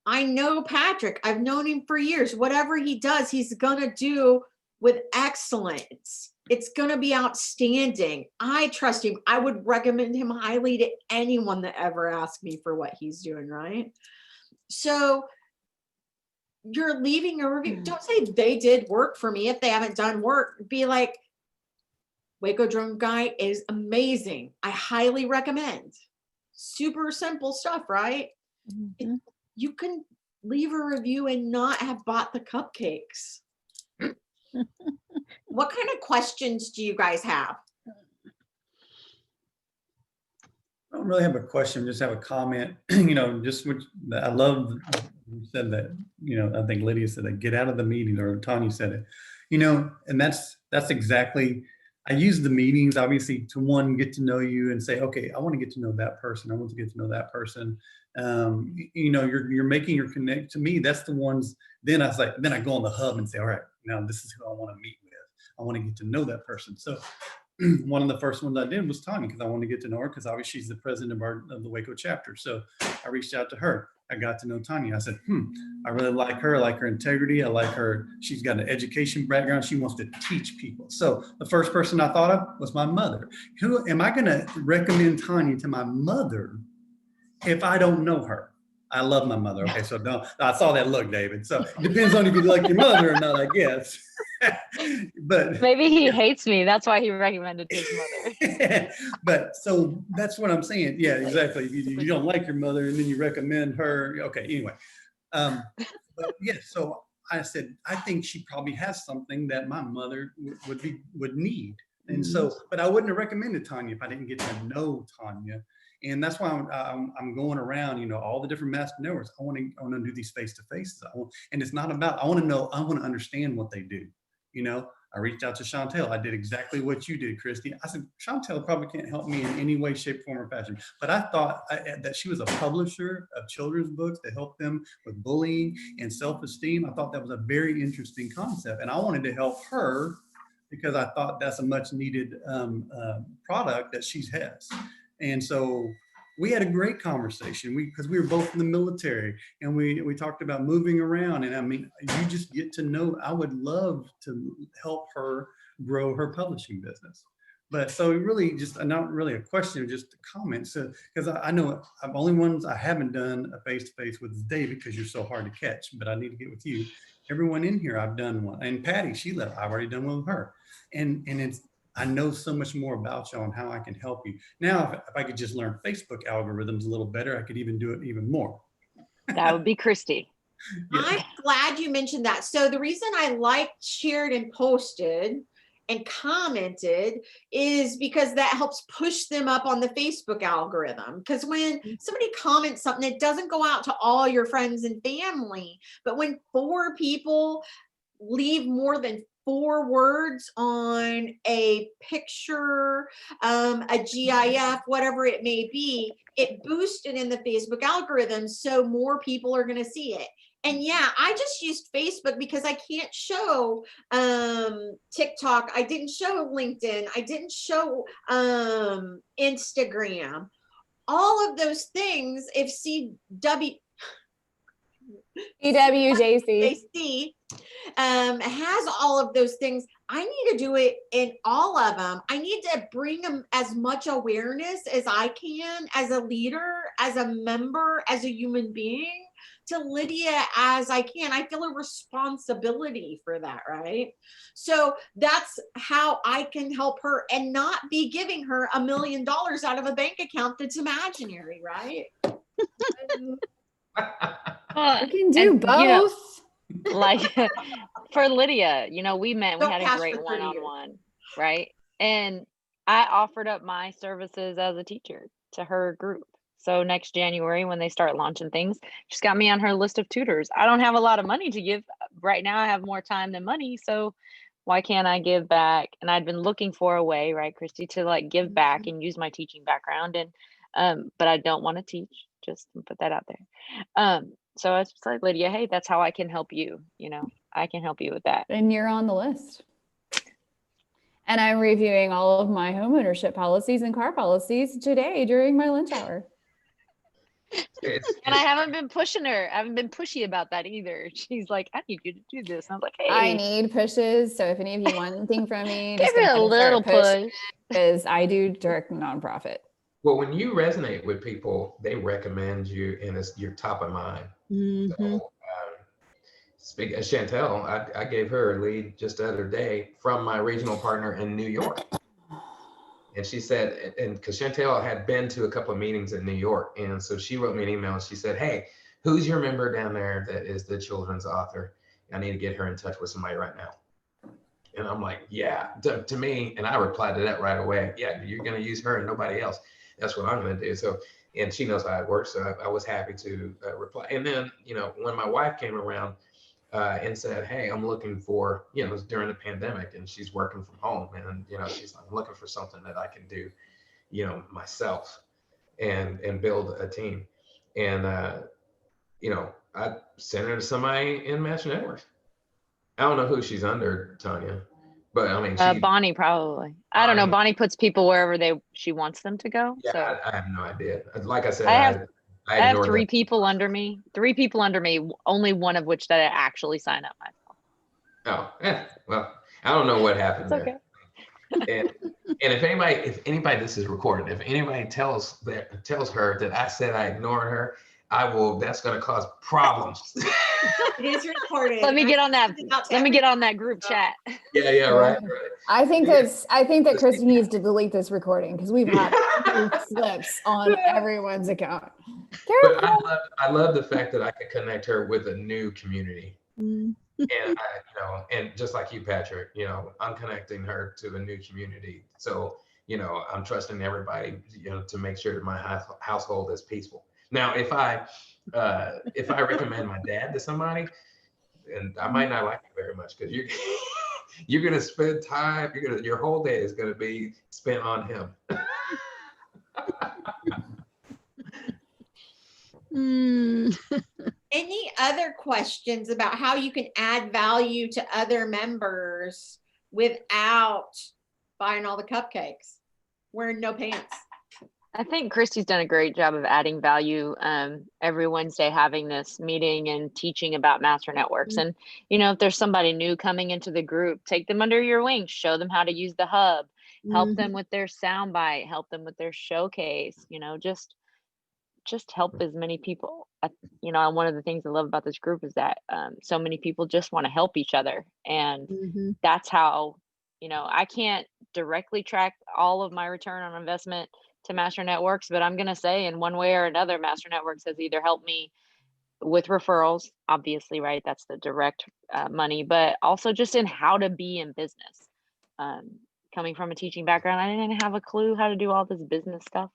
S3: I know Patrick. I've known him for years. Whatever he does, he's going to do with excellence. It's going to be outstanding. I trust him. I would recommend him highly to anyone that ever asks me for what he's doing, right? So you're leaving a review. Don't say they did work for me if they haven't done work. Be like, Waco Drone Guy is amazing. I highly recommend. Super simple stuff, right? Mm-hmm. You can leave a review and not have bought the cupcakes. What kind of questions do you guys have?
S1: I don't really have a question, just have a comment. Just what I love, you said that, I think Lydia said that, get out of the meeting, or Tanya said it, and that's exactly, I use the meetings obviously to, one, get to know you and say, okay, I want to get to know that person. I want to get to know that person. You're making your connect. To me, that's the ones. Then I go on the hub and say, all right, now this is who I want to meet with. I want to get to know that person. So one of the first ones I did was Tanya, because I wanted to get to know her, because obviously she's the president of the Waco chapter. So I reached out to her. I got to know Tanya. I said, I really like her. I like her integrity. I like her. She's got an education background. She wants to teach people. So the first person I thought of was my mother. Who am I going to recommend Tanya to my mother if I don't know her? I love my mother. Okay, so I saw that look, David. So it depends on if you like your mother or not, I guess. But
S2: maybe he hates me. That's why he recommended his mother.
S1: But so that's what I'm saying. Yeah, exactly. You don't like your mother and then you recommend her. Okay, anyway. But yeah, so I said, I think she probably has something that my mother would need. And so, but I wouldn't have recommended Tanya if I didn't get to know Tanya. And that's why I'm going around, all the different master networks. I want to do these face-to-faces. And it's not about, I want to understand what they do. I reached out to Chantel. I did exactly what you did, Christy. I said, Chantel probably can't help me in any way, shape, form, or fashion. But I thought that she was a publisher of children's books to help them with bullying and self-esteem. I thought that was a very interesting concept. And I wanted to help her because I thought that's a much needed product that she has. And so we had a great conversation because we were both in the military, and we talked about moving around. And I mean, you just get to know, I would love to help her grow her publishing business. But so really just not really a question, just a comment. So, because I know I'm only ones I haven't done a face-to-face with is David, because you're so hard to catch, but I need to get with you. Everyone in here, I've done one. And Patty, she left, I've already done one with her. And I know so much more about y'all and how I can help you. Now, if I could just learn Facebook algorithms a little better, I could even do it even more.
S2: That would be Christy.
S1: Yeah.
S3: I'm glad you mentioned that. So the reason I liked, shared, and posted and commented is because that helps push them up on the Facebook algorithm. Because when somebody comments something, it doesn't go out to all your friends and family. But when 4 people leave more than 4 words on a picture, a GIF, whatever it may be, it boosted in the Facebook algorithm, so more people are going to see it. And yeah, I just used Facebook because I can't show TikTok. I didn't show LinkedIn. I didn't show Instagram. All of those things, if
S7: PWJC
S3: has all of those things, I need to do it in all of them. I need to bring them as much awareness as I can, as a leader, as a member, as a human being, to Lydia as I can. I feel a responsibility for that, right? So that's how I can help her and not be giving her $1 million out of a bank account that's imaginary, right?
S7: You can do both.
S2: Like for Lydia, we met, we
S3: Don't
S2: had a
S3: pass
S2: great
S3: for 30 years.
S2: one-on-one, right? And I offered up my services as a teacher to her group. So next January, when they start launching things, she's got me on her list of tutors. I don't have a lot of money to give right now. I have more time than money. So why can't I give back? And I'd been looking for a way, right, Christy, to like give back and use my teaching background. And but I don't want to teach, just to put that out there. So I was like, Lydia, hey, that's how I can help you. I can help you with that.
S7: And you're on the list. And I'm reviewing all of my homeownership policies and car policies today during my lunch hour.
S2: And I haven't been pushing her. I haven't been pushy about that either. She's like, I need you to do this. And I was like, hey.
S7: I need pushes. So if any of you want anything from me,
S2: give
S7: just
S2: me a little push.
S7: Because I do direct nonprofit.
S6: Well, when you resonate with people, they recommend you and it's you're top of mind. So, speaking of Chantel, I gave her a lead just the other day from my regional partner in New York. And she said, and because Chantel had been to a couple of meetings in New York. And so she wrote me an email and she said, hey, who's your member down there that is the children's author? I need to get her in touch with somebody right now. And I'm like, yeah, to me, and I replied to that right away. Yeah, you're going to use her and nobody else. That's what I'm going to do. So, and she knows how it works. So I was happy to reply. And then, you know, when my wife came around and said, hey, I'm looking for, you know, it was during the pandemic and she's working from home. And, you know, she's like, I'm looking for something that I can do, you know, myself and build a team. And, you know, I sent her to somebody in Master Networks. I don't know who she's under, Tanya, but I mean,
S2: Bonnie probably. I don't know. Bonnie puts people wherever she wants them to go.
S6: Yeah,
S2: So
S6: I have no idea. Like I said,
S2: I have
S6: ignored
S2: three
S6: that.
S2: people under me. Three people under me. Only one of which that I actually sign up myself.
S6: Oh, well, I don't know what happened
S2: It's
S6: there.
S2: okay.
S6: And if anybody, this is recorded, if anybody tells her that I said I ignored her, that's going to cause problems.
S3: It is recorded.
S2: Let me get on that. Let me get on that group chat.
S6: Yeah, right.
S7: I think that Christy needs to delete this recording because we've had slips on everyone's account.
S6: But I love the fact that I can connect her with a new community. And and just like you, Patrick, you know, I'm connecting her to a new community. So, you know, I'm trusting everybody, you know, to make sure that my household is peaceful. Now, if I recommend my dad to somebody, and I might not like it very much because you're gonna spend time. Your whole day is gonna be spent on him.
S3: Any other questions about how you can add value to other members without buying all the cupcakes, wearing no pants?
S2: I think Christy's done a great job of adding value every Wednesday, having this meeting and teaching about master networks. And, you know, if there's somebody new coming into the group, take them under your wing, show them how to use the hub, help them with their soundbite, help them with their showcase, you know, just help as many people. You know, one of the things I love about this group is that so many people just want to help each other. And that's how, you know, I can't directly track all of my return on investment to Master Networks, but I'm going to say in one way or another, Master Networks has either helped me with referrals, obviously, right? That's the direct money, but also just in how to be in business. Coming from a teaching background, I didn't have a clue how to do all this business stuff.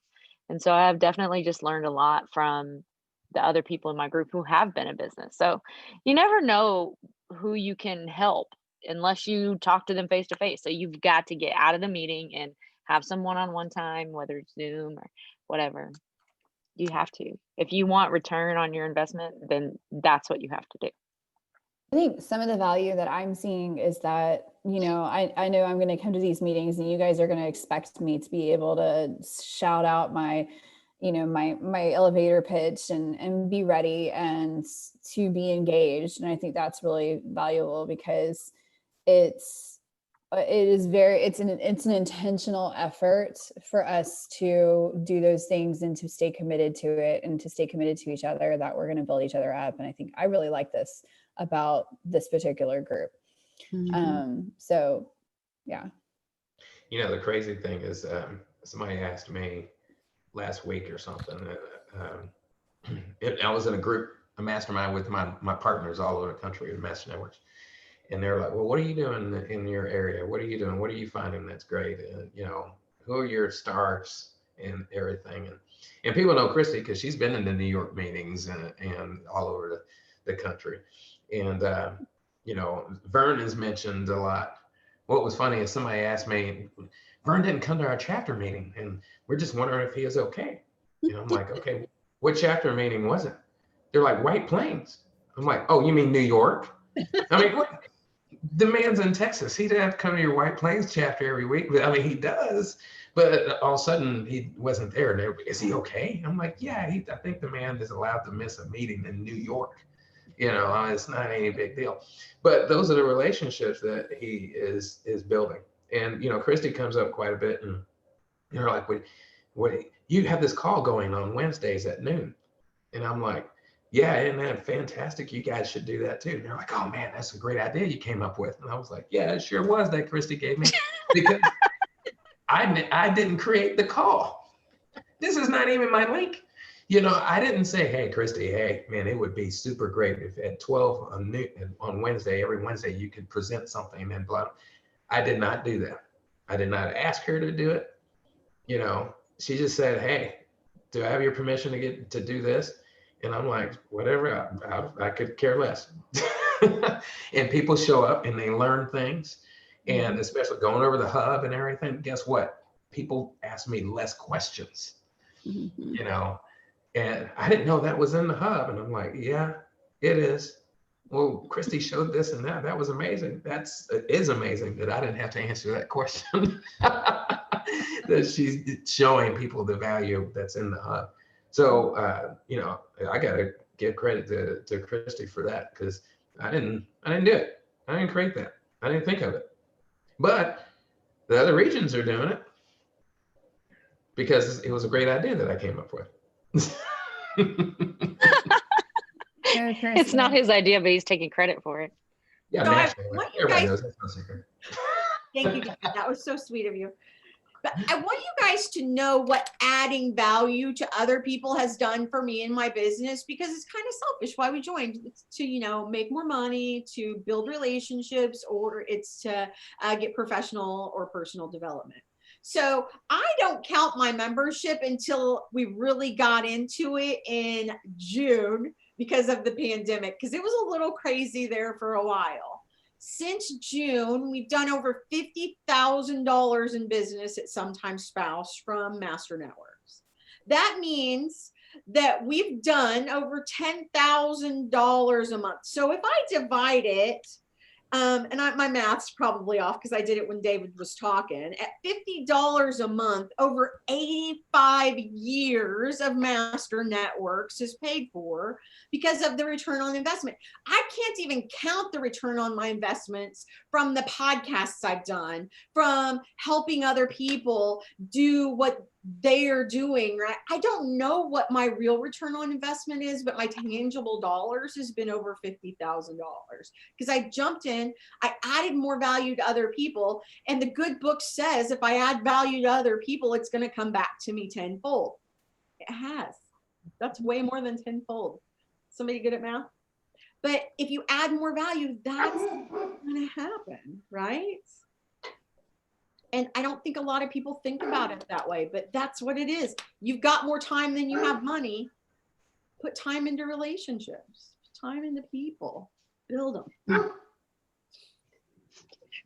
S2: And so I've definitely just learned a lot from the other people in my group who have been in business. So you never know who you can help unless you talk to them face to face. So you've got to get out of the meeting and have some one-on-one time, whether it's Zoom or whatever. You have to. If you want return on your investment, then that's what you have to do.
S7: I think some of the value that I'm seeing is that, you know, I know I'm going to come to these meetings and you guys are going to expect me to be able to shout out my, you know, my elevator pitch and be ready and to be engaged. And I think that's really valuable because it's an intentional effort for us to do those things and to stay committed to it and to stay committed to each other, that we're going to build each other up. And I think I really like this about this particular group. So yeah.
S6: You know, the crazy thing is somebody asked me last week or something. I was in a mastermind with my partners all over the country in Master Networks. And they're like, well, what are you doing in your area? What are you doing? What are you finding that's great? And, you know, who are your stars and everything? And people know Christy because she's been in the New York meetings and all over the country. And, you know, Vern is mentioned a lot. What was funny is somebody asked me, Vern didn't come to our chapter meeting and we're just wondering if he is okay. And I'm like, okay, what chapter meeting was it? They're like, White Plains. I'm like, oh, you mean New York? I mean, what? The man's in Texas. He didn't have to come to your White Plains chapter every week. But I mean, he does. But all of a sudden, he wasn't there. And is he okay? I'm like, yeah, I think the man is allowed to miss a meeting in New York. You know, it's not any big deal. But those are the relationships that he is building. And, you know, Christy comes up quite a bit. And you're like, what, you have this call going on Wednesdays at noon. And I'm like, yeah, isn't that fantastic? You guys should do that too. And they're like, oh man, that's a great idea you came up with. And I was like, yeah, it sure was that Christy gave me because I didn't create the call. This is not even my link. You know, I didn't say, hey, Christy, hey, man, it would be super great if at 12 on Wednesday, every Wednesday, you could present something and blah. I did not do that. I did not ask her to do it. You know, she just said, "Hey, do I have your permission to do this?" And I'm like, whatever, I could care less. And people show up and they learn things. And especially going over the hub and everything, guess what? People ask me less questions, you know, and I didn't know that was in the hub. And I'm like, yeah, it is. Well, Christy showed this and that. That was amazing. It is amazing that I didn't have to answer that question. That she's showing people the value that's in the hub. So, you know, I got to give credit to Christy for that, because I didn't do it. I didn't create that. I didn't think of it. But the other regions are doing it because it was a great idea that I came up with.
S2: It's not his idea, but he's taking credit for it.
S6: Yeah,
S3: So I
S6: nationally.
S3: want you
S6: Everybody
S3: guys-
S6: knows that's no secret.
S3: Thank you, Dad. That was so sweet of you. But I want you guys to know what adding value to other people has done for me in my business, because it's kind of selfish why we joined. It's to, you know, make more money, to build relationships, or it's to get professional or personal development. So I don't count my membership until we really got into it in June because of the pandemic, because it was a little crazy there for a while. Since June, we've done over $50,000 in business at Sometimes Spouse from Master Networks. That means that we've done over $10,000 a month. So if I divide it, my math's probably off because I did it when David was talking, at $50 a month, over 85 years of Master Networks is paid for because of the return on investment. I can't even count the return on my investments from the podcasts I've done, from helping other people do what they are doing, right? I don't know what my real return on investment is, but my tangible dollars has been over $50,000 because I jumped in, I added more value to other people. And the good book says, if I add value to other people, it's going to come back to me tenfold. It has. That's way more than tenfold. Somebody good at math? But if you add more value, that's going to happen, right? And I don't think a lot of people think about it that way, but that's what it is. You've got more time than you have money. Put time into relationships, time into people, build them.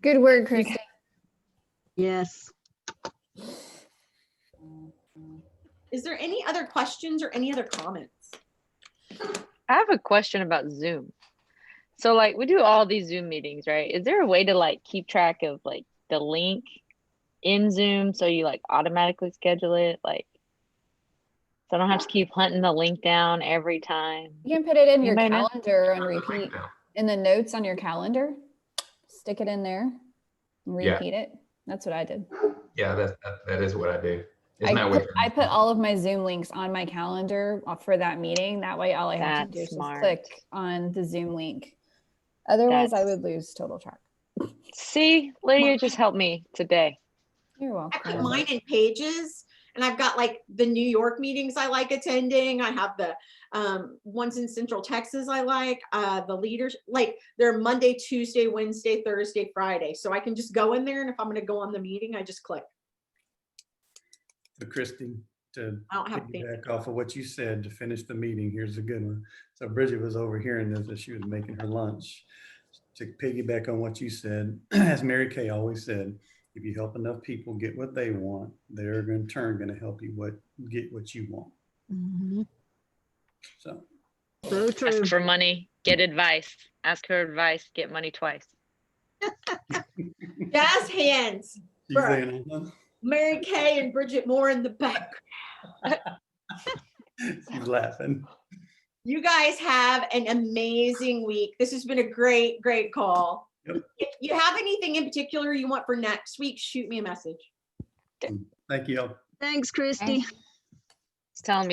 S7: Good word, Christy.
S5: Yes.
S3: Is there any other questions or any other comments?
S2: I have a question about Zoom. So like we do all these Zoom meetings, right? Is there a way to like keep track of like the link in Zoom so you like automatically schedule it? Like, so I don't have to keep hunting the link down every time.
S7: You can put it in your
S2: Anybody know?
S7: calendar and
S6: Right
S7: repeat
S6: now.
S7: in the notes on your calendar. Stick it in there and
S6: Yeah.
S7: repeat it. That's what I did.
S6: Yeah, that is what I do. It's not way.
S7: I put all of my Zoom links on my calendar for that meeting. That way, all I have to
S2: That's
S7: do is just
S2: smart.
S7: click on the Zoom link. Otherwise, I
S2: That's-
S7: would lose total track.
S2: See, Lydia just helped me today.
S7: You're
S3: I put
S7: welcome.
S3: mine in pages, and I've got like the New York meetings I like attending. I have the ones in Central Texas I like, the leaders, like they're Monday, Tuesday, Wednesday, Thursday, Friday. So I can just go in there, and if I'm going to go on the meeting, I just click.
S1: So Christy, to
S3: I don't have to think.
S1: piggyback off of what you said to finish the meeting, here's a good one. So Bridget was overhearing this as she was making her lunch. To piggyback on what you said, as Mary Kay always said, if you help enough people get what they want, they're in turn going to help you get what you want.
S5: Mhm.
S1: So
S5: So true.
S2: Ask for money, get advice. Ask for advice, get money twice.
S3: Jazz hands.
S1: she's
S3: Right.
S1: saying, uh-huh.
S3: Mary Kay and Bridget Moore in the back.
S1: She's laughing.
S3: You guys have an amazing week. This has been a great, great call.
S1: Yep.
S3: If you have anything in particular you want for next week, shoot me a message.
S1: Thank you.
S5: Thanks, Christy.
S2: It's telling me